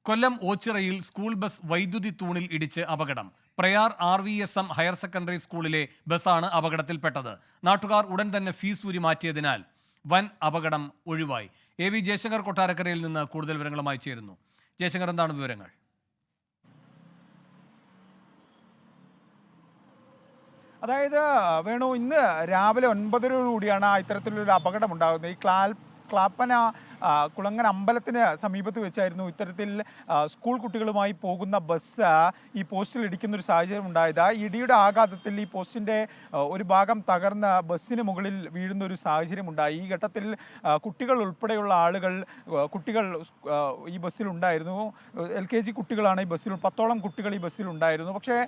കൊല്ലം ഓച്ചിറയിൽ school bus വൈദ്യുതി തൂണിൽ ഇടിച്ച് അപകടം. പ്രയാർ RVSM ഹയർ സെക്കൻഡറി സ്കൂളിലെ ബസ്സാണ് അപകടത്തിൽപ്പെട്ടത്. നാട്ടുകാർ ഉടൻ തന്നെ ഫീസ് ഊരി മാറ്റിയതിനാൽ വൻ അപകടം ഒഴിവായി. AV ജയശങ്കർ കൊട്ടാരക്കരയിൽ നിന്ന് കൂടുതൽ വിവരങ്ങളുമായി ചേരുന്നു. ജയശങ്കർ, എന്താണ് വിവരങ്ങൾ? അതായത് വേണു, ഇന്ന് രാവിലെ 9:30 ഇത്തരത്തിലൊരു അപകടം ഉണ്ടാകുന്നത്. ഈ ക്ലാപ്പന കുളങ്ങര അമ്പലത്തിന് സമീപത്ത് വെച്ചായിരുന്നു ഇത്തരത്തിൽ സ്കൂൾ കുട്ടികളുമായി പോകുന്ന ബസ് ഈ പോസ്റ്റിൽ ഇടിക്കുന്നൊരു സാഹചര്യം ഉണ്ടായത്. ഇടിയുടെ ആഘാതത്തിൽ ഈ പോസ്റ്റിൻ്റെ ഒരു ഭാഗം തകർന്ന് ബസ്സിന് മുകളിൽ വീഴുന്ന ഒരു സാഹചര്യം ഉണ്ടായി. ഈ ഘട്ടത്തിൽ കുട്ടികൾ ഉൾപ്പെടെയുള്ള കുട്ടികൾ ഈ ബസ്സിലുണ്ടായിരുന്നു. LKG കുട്ടികളാണ് ഈ ബസ്സിൽ, 10ഓളം കുട്ടികൾ ഈ ബസ്സിലുണ്ടായിരുന്നു. പക്ഷേ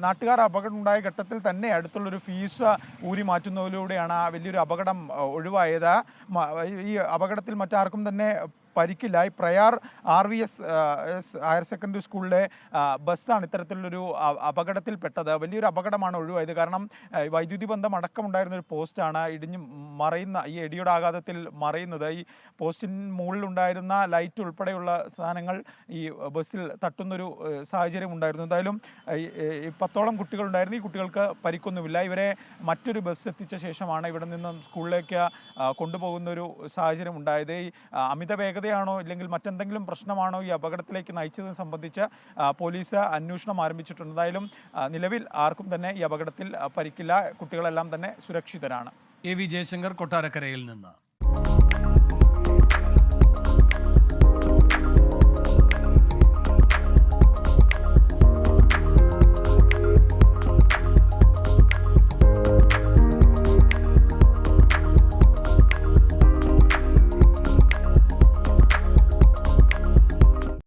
നാട്ടുകാർ അപകടം ഉണ്ടായ ഘട്ടത്തിൽ തന്നെ അടുത്തുള്ളൊരു ഫീസ് ഊരി മാറ്റുന്നതിലൂടെയാണ് ആ വലിയൊരു അപകടം ഒഴിവായത്. ഈ അപകടത്തിൽ മറ്റാർക്കും തന്നെ പരിക്കില്ല. ഈ പ്രയാർ RVS ഹയർ സെക്കൻഡറി സ്കൂളിലെ ബസ്സാണ് ഇത്തരത്തിലുള്ളൊരു അപകടത്തിൽപ്പെട്ടത്. വലിയൊരു അപകടമാണ് ഒഴിവായത്. കാരണം വൈദ്യുതി ബന്ധം അടക്കമുണ്ടായിരുന്ന ഒരു പോസ്റ്റാണ് ഈ ഇടിയുടെ ആഘാതത്തിൽ മറയുന്നത്. ഈ പോസ്റ്റിന് മുകളിലുണ്ടായിരുന്ന ലൈറ്റ് ഉൾപ്പെടെയുള്ള സാധനങ്ങൾ ഈ ബസ്സിൽ തട്ടുന്നൊരു സാഹചര്യം ഉണ്ടായിരുന്നു. എന്തായാലും 10ഓളം കുട്ടികളുണ്ടായിരുന്നു. ഈ കുട്ടികൾക്ക് പരിക്കൊന്നുമില്ല. ഇവരെ മറ്റൊരു ബസ് എത്തിച്ച ശേഷമാണ് ഇവിടെ നിന്നും സ്കൂളിലേക്ക് കൊണ്ടുപോകുന്നൊരു സാഹചര്യം ഉണ്ടായത്. ഈ അമിത വേഗതയാണോ ഇല്ലെങ്കിൽ മറ്റെന്തെങ്കിലും പ്രശ്നമാണോ ഈ അപകടത്തിലേക്ക് നയിച്ചതെന്ന് സംബന്ധിച്ച് പോലീസ് അന്വേഷണം ആരംഭിച്ചിട്ടുണ്ട്. എന്തായാലും നിലവിൽ ആർക്കും തന്നെ ഈ അപകടത്തിൽ പരിക്കില്ല. കുട്ടികളെല്ലാം തന്നെ സുരക്ഷിതരാണ്. AV ജയശങ്കർ കൊട്ടാരക്കരയിൽ നിന്ന്.